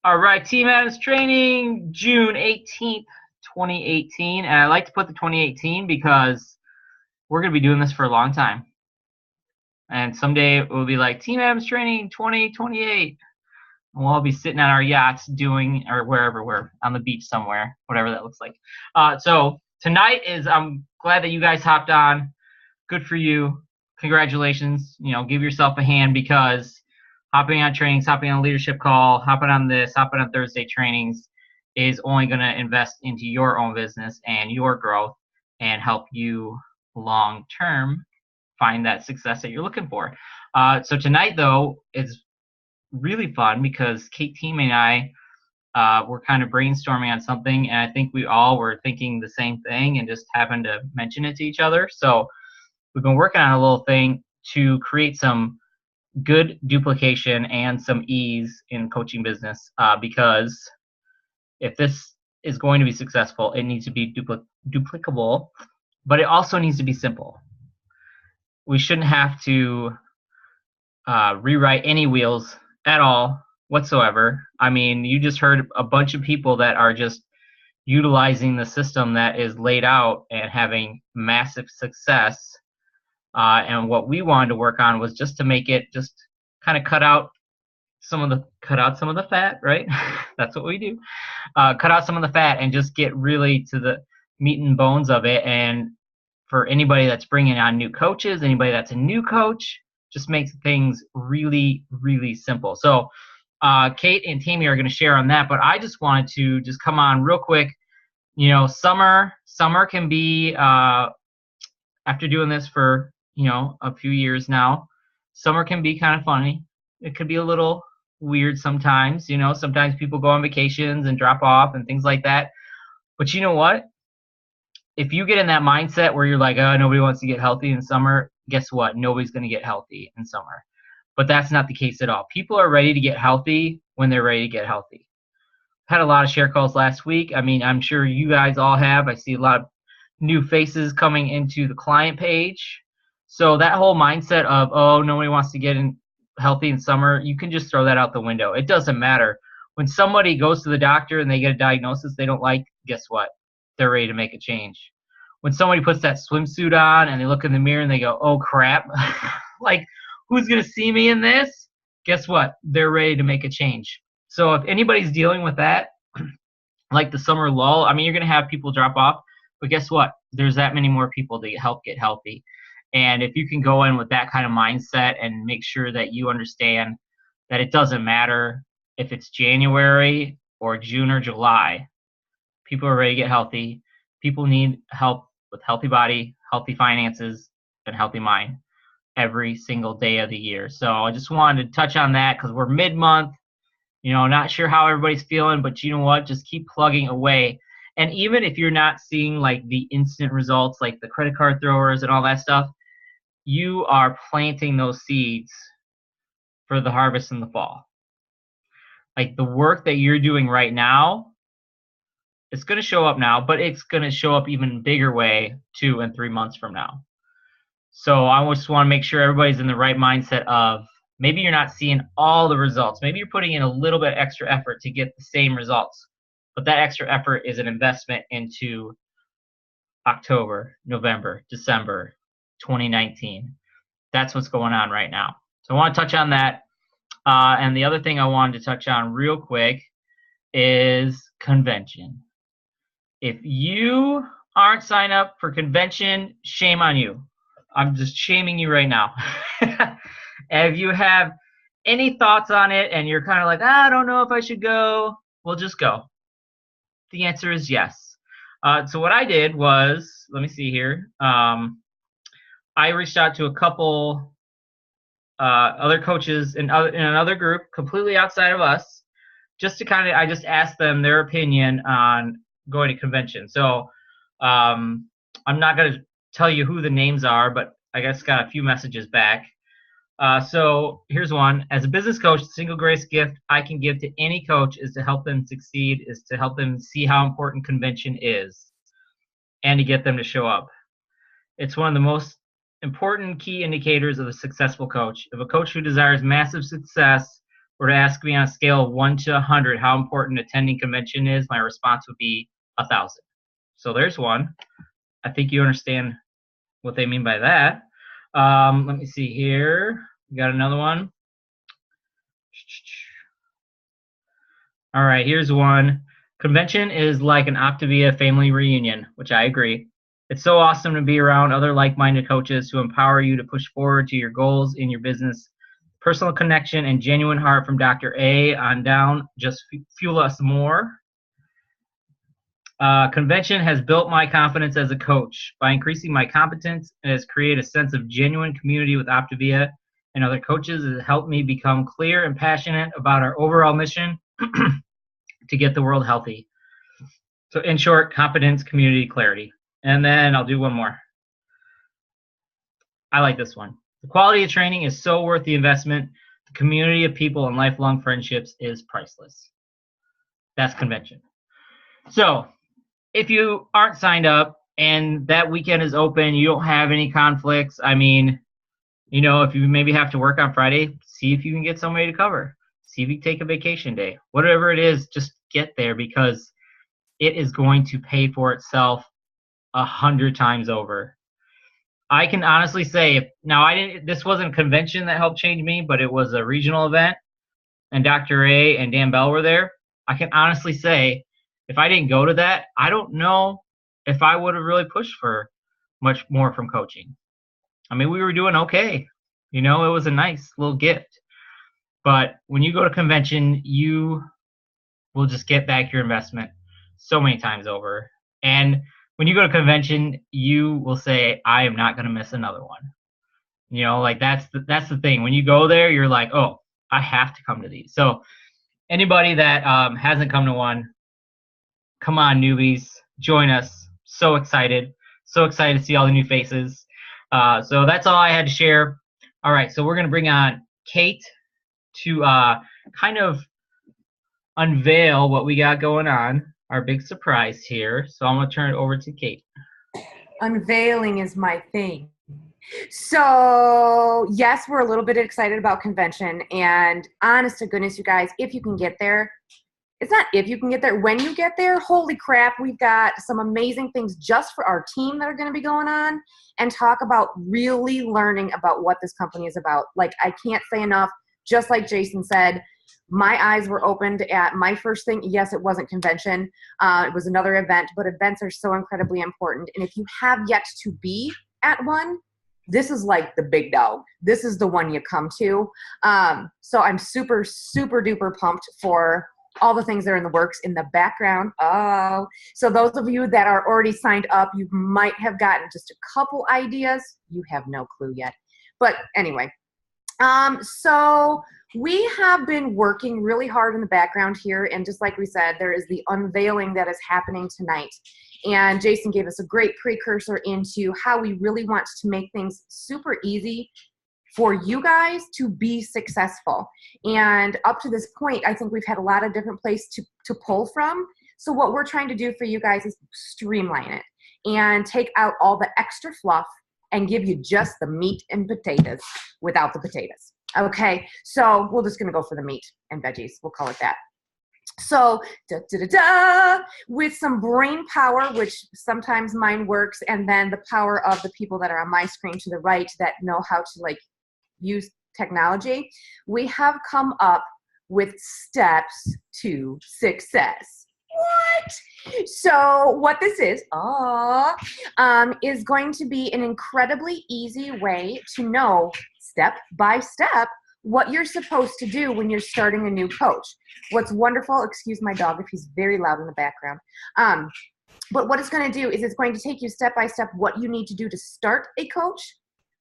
All right, Team Adams Training, June 18th, 2018. And I like to put the 2018 because we're going to be doing this for a long time. And someday it will be like Team Adams Training 2028. And we'll all be sitting on our yachts doing, or wherever we're on the beach somewhere, whatever that looks like. So tonight I'm glad that you guys hopped on. Good for you. Congratulations. Give yourself a hand because hopping on trainings, hopping on a leadership call, hopping on this, hopping on Thursday trainings is only going to invest into your own business and your growth and help you long term find that success that you're looking for. So tonight, though, is really fun because Kate Team and I were kind of brainstorming on something, and I think we all were thinking the same thing and just happened to mention it to each other. So we've been working on a little thing to create some good duplication and some ease in coaching business because if this is going to be successful, it needs to be duplicable, but it also needs to be simple. We shouldn't have to rewrite any wheels at all whatsoever. I mean, you just heard a bunch of people that are just utilizing the system that is laid out and having massive success. And what we wanted to work on was just to make it just kind of cut out some of the fat, right? That's what we do. Cut out some of the fat and just get really to the meat and bones of it. And for anybody that's bringing on new coaches, anybody that's a new coach, just makes things really, really simple. So Kate and Tammy are going to share on that, but I just wanted to just come on real quick. Summer can be, after doing this for a few years now, summer can be kind of funny. It could be a little weird sometimes. Sometimes people go on vacations and drop off and things like that. But you know what? If you get in that mindset where you're like, oh, nobody wants to get healthy in summer, guess what? Nobody's going to get healthy in summer. But that's not the case at all. People are ready to get healthy when they're ready to get healthy. Had a lot of share calls last week. I mean, I'm sure you guys all have. I see a lot of new faces coming into the client page. So that whole mindset of, oh, nobody wants to get healthy in summer, you can just throw that out the window. It doesn't matter. When somebody goes to the doctor and they get a diagnosis they don't like, guess what? They're ready to make a change. When somebody puts that swimsuit on and they look in the mirror and they go, oh, crap, like, who's going to see me in this? Guess what? They're ready to make a change. So if anybody's dealing with that, like the summer lull, I mean, you're going to have people drop off, but guess what? There's that many more people to help get healthy. And if you can go in with that kind of mindset and make sure that you understand that it doesn't matter if it's January or June or July, people are ready to get healthy. People need help with healthy body, healthy finances, and healthy mind every single day of the year. So I just wanted to touch on that because we're mid-month. Not sure how everybody's feeling, but you know what? Just keep plugging away. And even if you're not seeing like the instant results, like the credit card throwers and all that stuff, you are planting those seeds for the harvest in the fall. Like the work that you're doing right now, it's going to show up now, but it's going to show up even bigger way 2 and 3 months from now. So I just want to make sure everybody's in the right mindset of maybe you're not seeing all the results. Maybe you're putting in a little bit extra effort to get the same results, but that extra effort is an investment into October, November, December 2019. That's what's going on right now. So I want to touch on that. And the other thing I wanted to touch on real quick is convention. If you aren't signed up for convention, shame on you. I'm just shaming you right now. If you have any thoughts on it and you're kind of like, I don't know if I should go, well, just go. The answer is yes. So what I did was, let me see here. I reached out to a couple other coaches in another group completely outside of us, just to I just asked them their opinion on going to convention. So I'm not going to tell you who the names are, but I guess got a few messages back. So here's one. As a business coach, the single greatest gift I can give to any coach is to help them succeed, is to help them see how important convention is and to get them to show up. It's one of the most important key indicators of a successful coach. If a coach who desires massive success were to ask me on a scale of 1 to 100 how important attending convention is, my response would be 1,000. So there's one. I think you understand what they mean by that. Let me see here. We got another one. All right, here's one. Convention is like an Optavia family reunion, which I agree. It's so awesome to be around other like-minded coaches who empower you to push forward to your goals in your business. Personal connection and genuine heart from Dr. A on down just fuel us more. Convention has built my confidence as a coach. By increasing my competence, it has created a sense of genuine community with Optavia and other coaches. It has helped me become clear and passionate about our overall mission to get the world healthy. So in short, competence, community, clarity. And then I'll do one more. I like this one. The quality of training is so worth the investment. The community of people and lifelong friendships is priceless. That's convention. So if you aren't signed up and that weekend is open, you don't have any conflicts. I mean, you know, if you maybe have to work on Friday, see if you can get somebody to cover. See if you can take a vacation day. Whatever it is, just get there because it is going to pay for itself 100 times over. I can honestly say, this wasn't a convention that helped change me, but it was a regional event, and Dr. A and Dan Bell were there. I can honestly say, if I didn't go to that, I don't know if I would have really pushed for much more from coaching. I mean, we were doing okay. You know, it was a nice little gift. But when you go to convention, you will just get back your investment so many times over. And when you go to convention, you will say, I am not going to miss another one. You know, like that's the thing. When you go there, you're like, oh, I have to come to these. So anybody that hasn't come to one, come on, newbies, join us. So excited to see all the new faces. So that's all I had to share. All right, so we're going to bring on Kate to kind of unveil what we got going on, our big surprise here. So I'm going to turn it over to Kate. Unveiling is my thing. So yes, we're a little bit excited about convention, and honest to goodness, you guys, if you can get there, it's not if you can get there, when you get there, holy crap, we've got some amazing things just for our team that are going to be going on, and talk about really learning about what this company is about. Like, I can't say enough, just like Jason said, my eyes were opened at my first thing. Yes, it wasn't convention. It was another event, but events are so incredibly important. And if you have yet to be at one, this is like the big dog. This is the one you come to. So I'm super, super duper pumped for all the things that are in the works in the background. Oh, so those of you that are already signed up, you might have gotten just a couple ideas. You have no clue yet. But anyway, so we have been working really hard in the background here. And just like we said, there is the unveiling that is happening tonight. And Jason gave us a great precursor into how we really want to make things super easy for you guys to be successful. And up to this point, I think we've had a lot of different places to pull from. So what we're trying to do for you guys is streamline it and take out all the extra fluff and give you just the meat and potatoes without the potatoes. Okay, so we're just gonna go for the meat and veggies. We'll call it that. So, with some brain power, which sometimes mine works, and then the power of the people that are on my screen to the right that know how to like use technology, we have come up with steps to success. What? So what this is going to be an incredibly easy way to know step by step what you're supposed to do when you're starting a new coach. What's wonderful, excuse my dog if he's very loud in the background. But what it's going to do is it's going to take you step by step what you need to do to start a coach,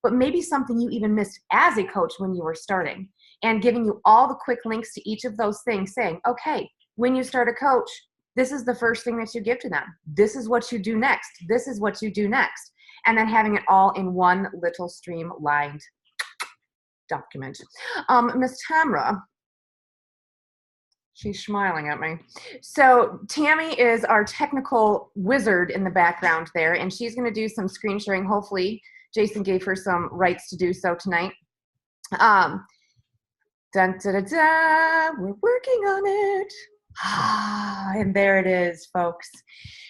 but maybe something you even missed as a coach when you were starting, and giving you all the quick links to each of those things, saying, okay, when you start a coach, this is the first thing that you give to them. This is what you do next. This is what you do next. And then having it all in one little streamlined document. Miss Tamra, she's smiling at me. So Tammy is our technical wizard in the background there, and she's going to do some screen sharing. Hopefully, Jason gave her some rights to do so tonight. Dun, da, da, da, we're working on it. And there it is, folks.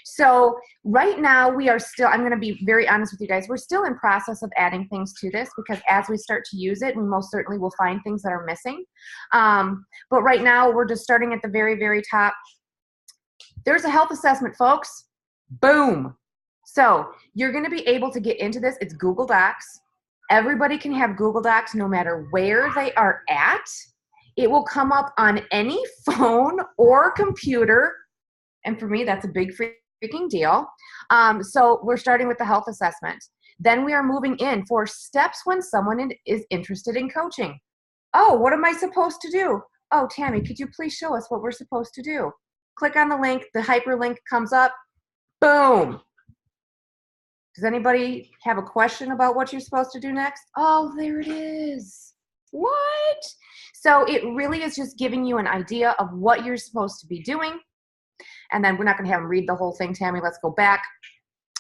So right now we are still, I'm going to be very honest with you guys, we're still in process of adding things to this because as we start to use it, we most certainly will find things that are missing. But right now we're just starting at the very, very top. There's a health assessment, folks. Boom. So you're going to be able to get into this. It's Google Docs. Everybody can have Google Docs no matter where they are at. It will come up on any phone or computer. And for me, that's a big freaking deal. So we're starting with the health assessment. Then we are moving in for steps when someone is interested in coaching. Oh, what am I supposed to do? Oh, Tammy, could you please show us what we're supposed to do? Click on the link. The hyperlink comes up. Boom. Does anybody have a question about what you're supposed to do next? Oh, there it is. What? So it really is just giving you an idea of what you're supposed to be doing. And then we're not going to have them read the whole thing, Tammy. Let's go back.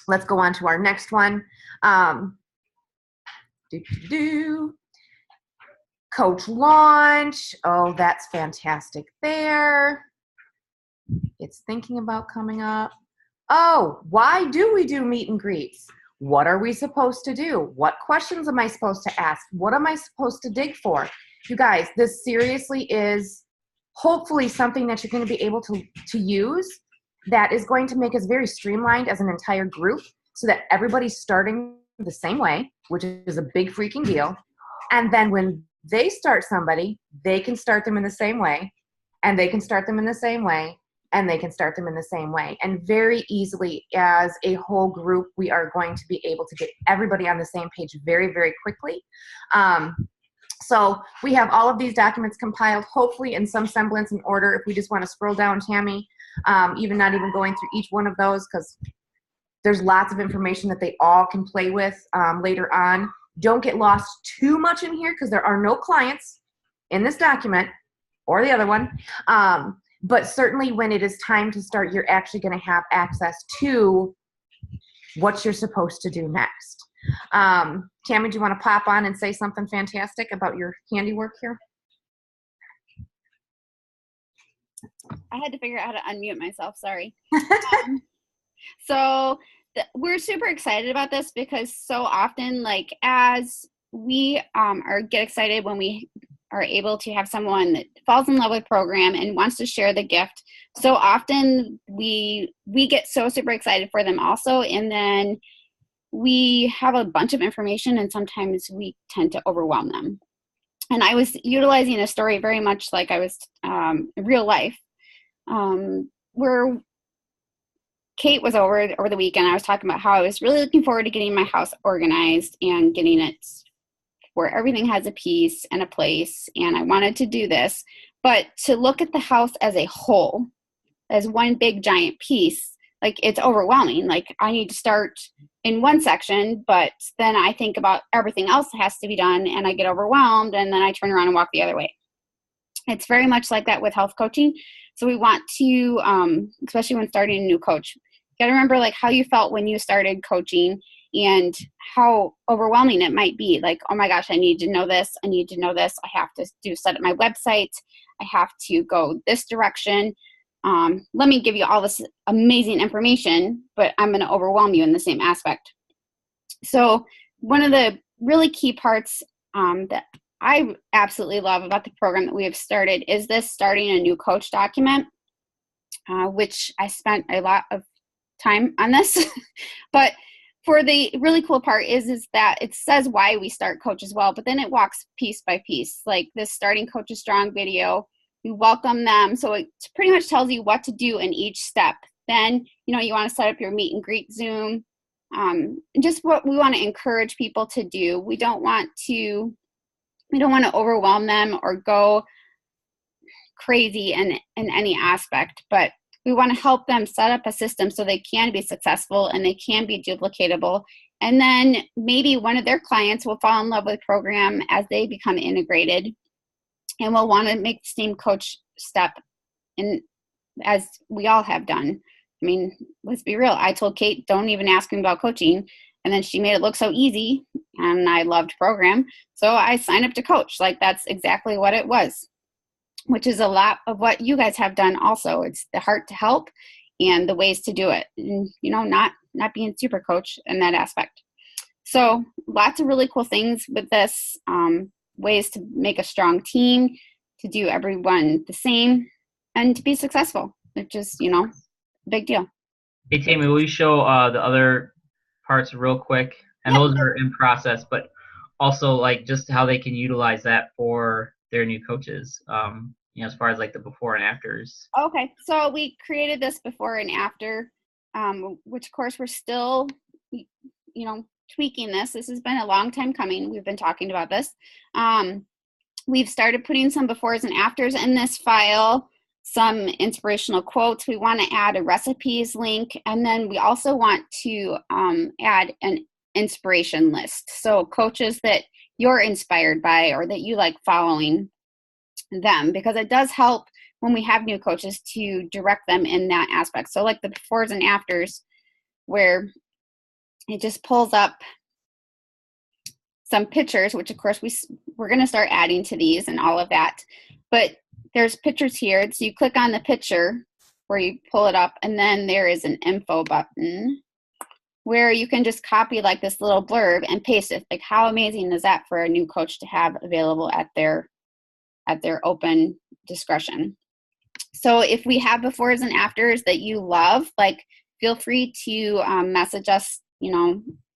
Let's go on to our next one. Coach launch. Oh, that's fantastic there. It's thinking about coming up. Oh, why do we do meet and greets? What are we supposed to do? What questions am I supposed to ask? What am I supposed to dig for? You guys, this seriously is hopefully something that you're going to be able to use that is going to make us very streamlined as an entire group so that everybody's starting the same way, which is a big freaking deal. And then when they start somebody, they can start them in the same way, and they can start them in the same way, and they can start them in the same way. And very easily as a whole group, we are going to be able to get everybody on the same page very, very quickly. So we have all of these documents compiled, hopefully in some semblance in order. If we just want to scroll down, Tammy, even not even going through each one of those, because there's lots of information that they all can play with later on. Don't get lost too much in here because there are no clients in this document or the other one. But certainly when it is time to start, you're actually going to have access to what you're supposed to do next. Tammy, do you want to pop on and say something fantastic about your handiwork here? I had to figure out how to unmute myself. Sorry. We're super excited about this because so often, like, as we get excited when we are able to have someone that falls in love with program and wants to share the gift, so often we get so super excited for them also, and then we have a bunch of information and sometimes we tend to overwhelm them. And I was utilizing a story very much like I was in real life, where Kate was over the weekend. I was talking about how I was really looking forward to getting my house organized and getting it where everything has a piece and a place, and I wanted to do this. But to look at the house as a whole, as one big giant piece, like, it's overwhelming. Like, I need to start in one section, but then I think about everything else that has to be done, and I get overwhelmed, and then I turn around and walk the other way. It's very much like that with health coaching. So we want to, especially when starting a new coach, you got to remember, like, how you felt when you started coaching and how overwhelming it might be. Like, oh my gosh, I need to know this. I need to know this. I have to set up my website. I have to go this direction. Let me give you all this amazing information, but I'm going to overwhelm you in the same aspect. So one of the really key parts that I absolutely love about the program that we have started is this starting a new coach document, which I spent a lot of time on this. But for the really cool part is that it says why we start Coach as well, but then it walks piece by piece, like this starting Coaches Strong video. We welcome them. So it pretty much tells you what to do in each step. Then, you want to set up your meet and greet Zoom. Just what we want to encourage people to do. We don't want to overwhelm them or go crazy in any aspect, but we want to help them set up a system so they can be successful and they can be duplicatable. And then maybe one of their clients will fall in love with the program as they become integrated, and we'll want to make the same coach step in as we all have done. I mean, let's be real. I told Kate, don't even ask me about coaching. And then she made it look so easy, and I loved program. So I signed up to coach. Like, that's exactly what it was, which is a lot of what you guys have done also. It's the heart to help and the ways to do it. And, not being super coach in that aspect. So lots of really cool things with this, ways to make a strong team, to do everyone the same, and to be successful, which is, big deal. Hey, Tammy, will you show the other parts real quick? And those are in process, but also like just how they can utilize that for their new coaches, as far as like the before and afters. Okay, so we created this before and after, which of course we're still, tweaking this. This has been a long time coming. We've been talking about this. We've started putting some befores and afters in this file, some inspirational quotes. We want to add a recipes link, and then we also want to add an inspiration list. So coaches that you're inspired by or that you like following them, because it does help when we have new coaches to direct them in that aspect. So like the befores and afters, where it just pulls up some pictures, which of course we're going to start adding to these and all of that. But there's pictures here. So you click on the picture where you pull it up, and then there is an info button where you can just copy like this little blurb and paste it. Like, how amazing is that for a new coach to have available at their open discretion? So if we have befores and afters that you love, like, feel free to message us,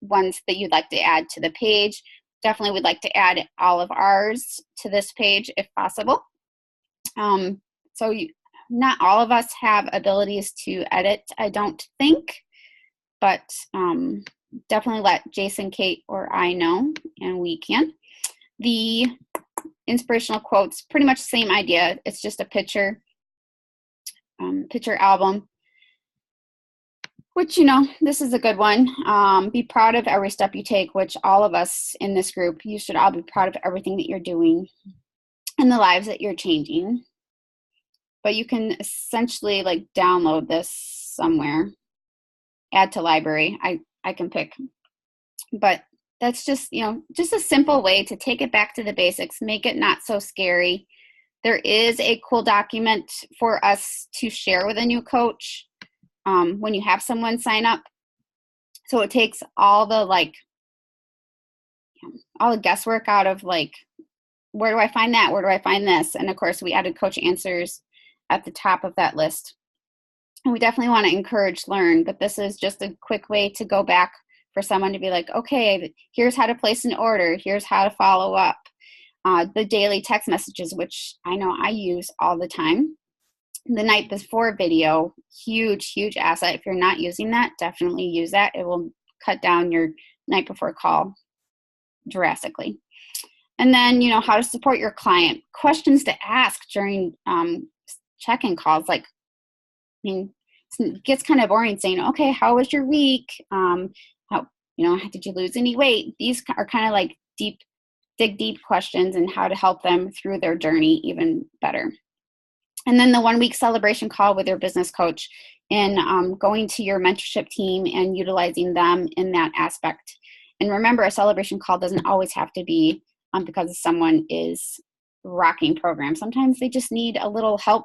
ones that you'd like to add to the page. Definitely would like to add all of ours to this page if possible. Not all of us have abilities to edit, I don't think, but definitely let Jason, Kate, or I know, and we can. The inspirational quotes, pretty much the same idea. It's just a picture album, which, this is a good one. Be proud of every step you take, which all of us in this group, you should all be proud of everything that you're doing and the lives that you're changing. But you can essentially like download this somewhere, add to library. I can pick, but that's just, just a simple way to take it back to the basics, make it not so scary. There is a cool document for us to share with a new coach when you have someone sign up. So it takes all the guesswork out of like, where do I find that? Where do I find this? And of course, we added coach answers at the top of that list. And we definitely want to encourage learn, but this is just a quick way to go back for someone to be like, okay, here's how to place an order. Here's how to follow up. The daily text messages, which I know I use all the time. The night before video, huge, huge asset. If you're not using that, definitely use that. It will cut down your night before call drastically. And then, how to support your client. Questions to ask during check-in calls. Like, it gets kind of boring saying, okay, how was your week? Did you lose any weight? These are kind of like dig deep questions, and how to help them through their journey even better. And then the 1 week celebration call with your business coach, and going to your mentorship team and utilizing them in that aspect. And remember, a celebration call doesn't always have to be because someone is rocking program. Sometimes they just need a little help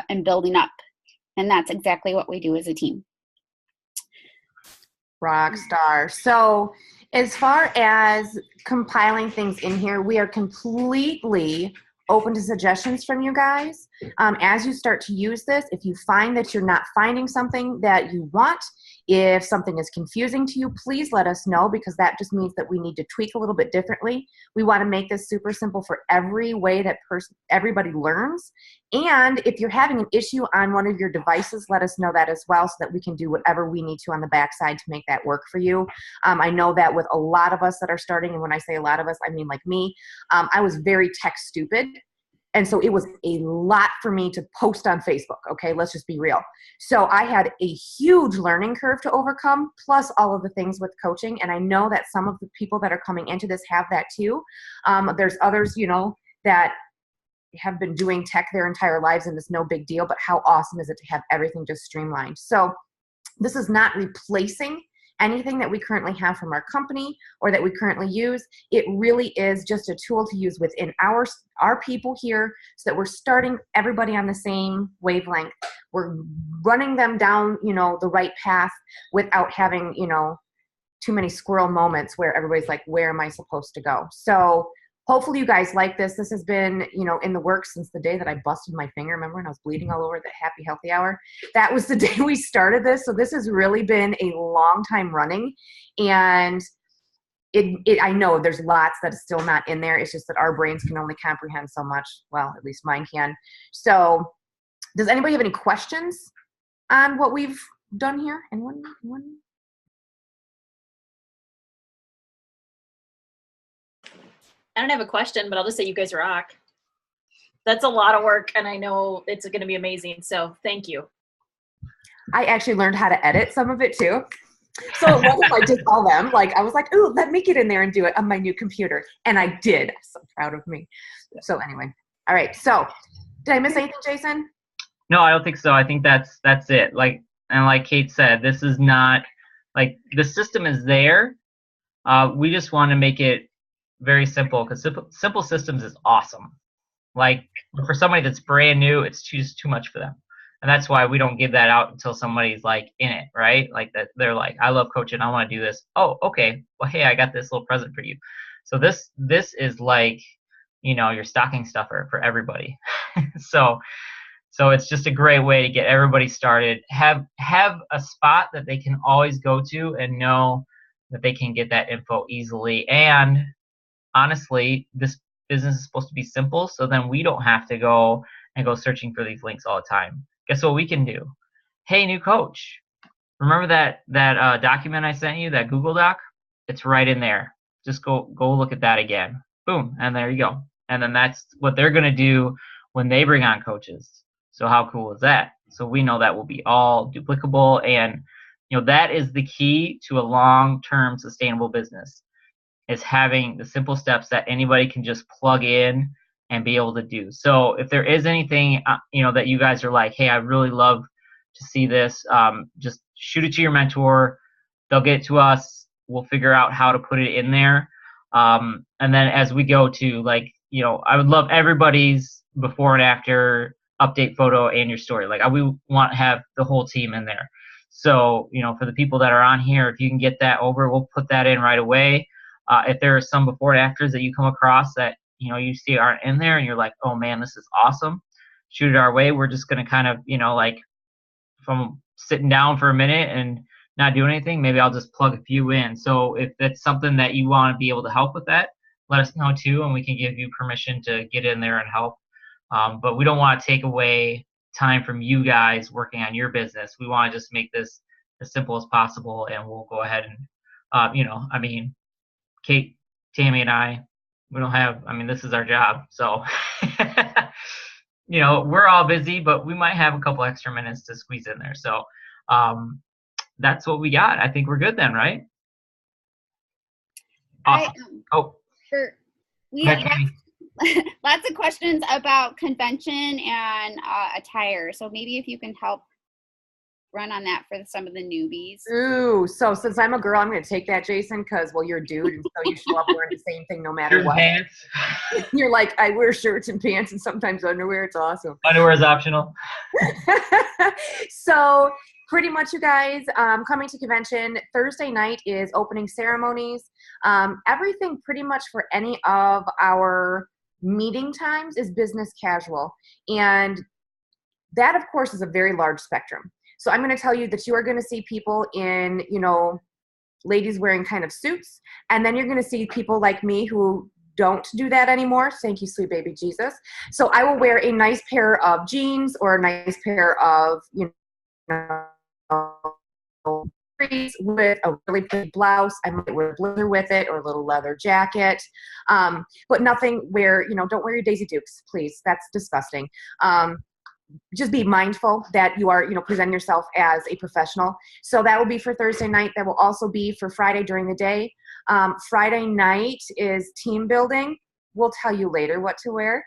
in building up. And that's exactly what we do as a team. Rock star. So as far as compiling things in here, we are completely open to suggestions from you guys. As you start to use this, if you find that you're not finding something that you want, if something is confusing to you, please let us know, because that just means that we need to tweak a little bit differently. We want to make this super simple for every way that everybody learns. And if you're having an issue on one of your devices, let us know that as well, so that we can do whatever we need to on the backside to make that work for you. I know that with a lot of us that are starting, and when I say a lot of us, I mean like me, I was very tech stupid. And so it was a lot for me to post on Facebook. Okay, let's just be real. So I had a huge learning curve to overcome, plus all of the things with coaching. And I know that some of the people that are coming into this have that too. There's others, that have been doing tech their entire lives, and it's no big deal, but how awesome is it to have everything just streamlined? So this is not replacing anything that we currently have from our company or that we currently use. It really is just a tool to use within our people here, so that we're starting everybody on the same wavelength. We're running them down, the right path without having, too many squirrel moments where everybody's like, where am I supposed to go? So hopefully you guys like this. This has been, in the works since the day that I busted my finger. Remember when I was bleeding all over the Happy Healthy Hour? That was the day we started this. So this has really been a long time running. And I know there's lots that is still not in there. It's just that our brains can only comprehend so much. Well, at least mine can. So does anybody have any questions on what we've done here? Anyone? I don't have a question, but I'll just say you guys rock. That's a lot of work, and I know it's going to be amazing. So thank you. I actually learned how to edit some of it too. So it wasn't like just all them. Like I was like, ooh, let me get in there and do it on my new computer. And I did. I'm so proud of me. So anyway. All right. So did I miss anything, Jason? No, I don't think so. I think that's it. Like Kate said, this is not like the system is there. We just want to make it very simple, because simple systems is awesome. Like for somebody that's brand new, it's just too much for them. And that's why we don't give that out until somebody's like in it, right? Like that they're like, I love coaching, I want to do this. Oh, okay. Well, hey, I got this little present for you. So this is like, your stocking stuffer for everybody. So it's just a great way to get everybody started. Have a spot that they can always go to and know that they can get that info easily. And honestly, this business is supposed to be simple, so then we don't have to go searching for these links all the time. Guess what we can do? Hey, new coach, remember that document I sent you, that Google Doc? It's right in there. Just go look at that again. Boom, and there you go. And then that's what they're going to do when they bring on coaches. So how cool is that? So we know that will be all duplicable, and that is the key to a long-term sustainable business, is having the simple steps that anybody can just plug in and be able to do. So if there is anything, that you guys are like, hey, I really love to see this, just shoot it to your mentor. They'll get it to us. We'll figure out how to put it in there. And then as we go to I would love everybody's before and after update photo and your story. We want to have the whole team in there. So, for the people that are on here, if you can get that over, we'll put that in right away. If there are some before and afters that you come across that you see aren't in there and you're like, oh man, this is awesome, shoot it our way. We're just going to kind of from sitting down for a minute and not doing anything, maybe I'll just plug a few in. So if that's something that you want to be able to help with, that let us know too, and we can give you permission to get in there and help. But we don't want to take away time from you guys working on your business. We want to just make this as simple as possible, and we'll go ahead and Kate, Tammy, and I, this is our job. So, we're all busy, but we might have a couple extra minutes to squeeze in there. So that's what we got. I think we're good then, right? Awesome. Sure. We have lots of questions about convention and attire. So maybe if you can help run on that for some of the newbies. Ooh, so since I'm a girl, I'm going to take that, Jason, because, you're a dude, and so you show up wearing the same thing no matter what. Pants. You're like, I wear shirts and pants and sometimes underwear. It's awesome. Underwear is optional. So pretty much, you guys, coming to convention, Thursday night is opening ceremonies. Everything pretty much for any of our meeting times is business casual. And that, of course, is a very large spectrum. So I'm going to tell you that you are going to see people in, ladies wearing kind of suits. And then you're going to see people like me who don't do that anymore. Thank you, sweet baby Jesus. So I will wear a nice pair of jeans or a nice pair of, with a really big blouse. I might wear a blazer with it or a little leather jacket. But nothing where, don't wear your Daisy Dukes, please. That's disgusting. Just be mindful that you are, presenting yourself as a professional. So that will be for Thursday night. That will also be for Friday during the day. Friday night is team building. We'll tell you later what to wear.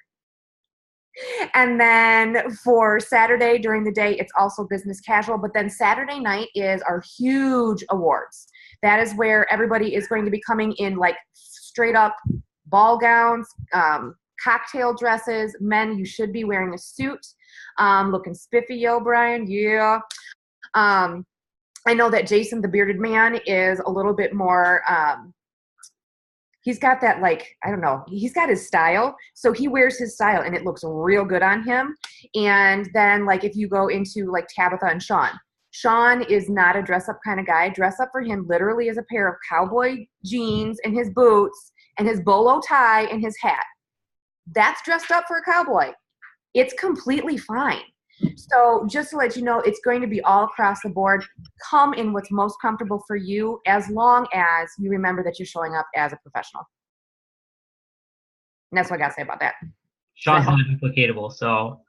And then for Saturday during the day, it's also business casual. But then Saturday night is our huge awards. That is where everybody is going to be coming in like straight up ball gowns, cocktail dresses. Men, you should be wearing a suit, looking spiffy, yo, Brian. Yeah. I know that Jason, the bearded man, is a little bit more, he's got that, like, I don't know, he's got his style. So he wears his style and it looks real good on him. And then, like, if you go into like Tabitha and Sean is not a dress up kind of guy. Dress up for him literally is a pair of cowboy jeans and his boots and his bolo tie and his hat. That's dressed up for a cowboy. It's completely fine. So just to let you know, it's going to be all across the board. Come in what's most comfortable for you, as long as you remember that you're showing up as a professional. And that's what I got to say about that. Sean's not duplicatable, so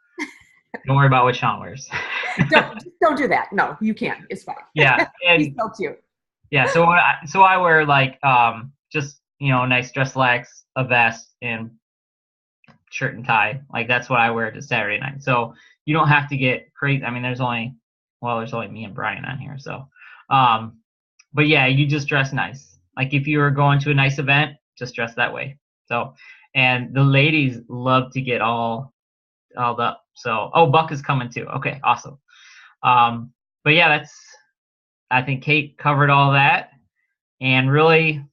don't worry about what Sean wears. Don't do that. No, you can. It's fine. Yeah, and He's so cute. yeah. So I wear like just nice dress slacks, a vest, and shirt and tie. Like that's what I wear to Saturday night. So you don't have to get crazy. I mean, there's only me and Brian on here. So, but yeah, you just dress nice. Like if you were going to a nice event, just dress that way. So, and the ladies love to get all up. So, Buck is coming too. Okay, awesome. But yeah, I think Kate covered all that. And really,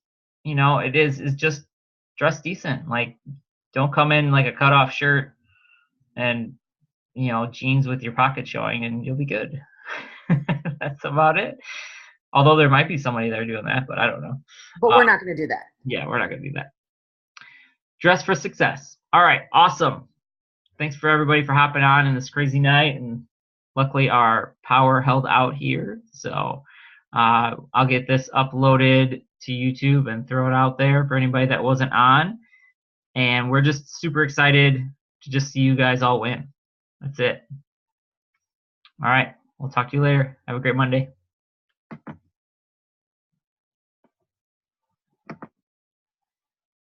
it is just dress decent. Like don't come in like a cutoff shirt and jeans with your pocket showing and you'll be good. That's about it. Although there might be somebody there doing that, but I don't know. But we're not going to do that. Yeah, we're not going to do that. Dress for success. All right, awesome. Thanks for everybody for hopping on in this crazy night. And luckily our power held out here. So I'll get this uploaded to YouTube and throw it out there for anybody that wasn't on. And we're just super excited to just see you guys all win. That's it. All right. We'll talk to you later. Have a great Monday.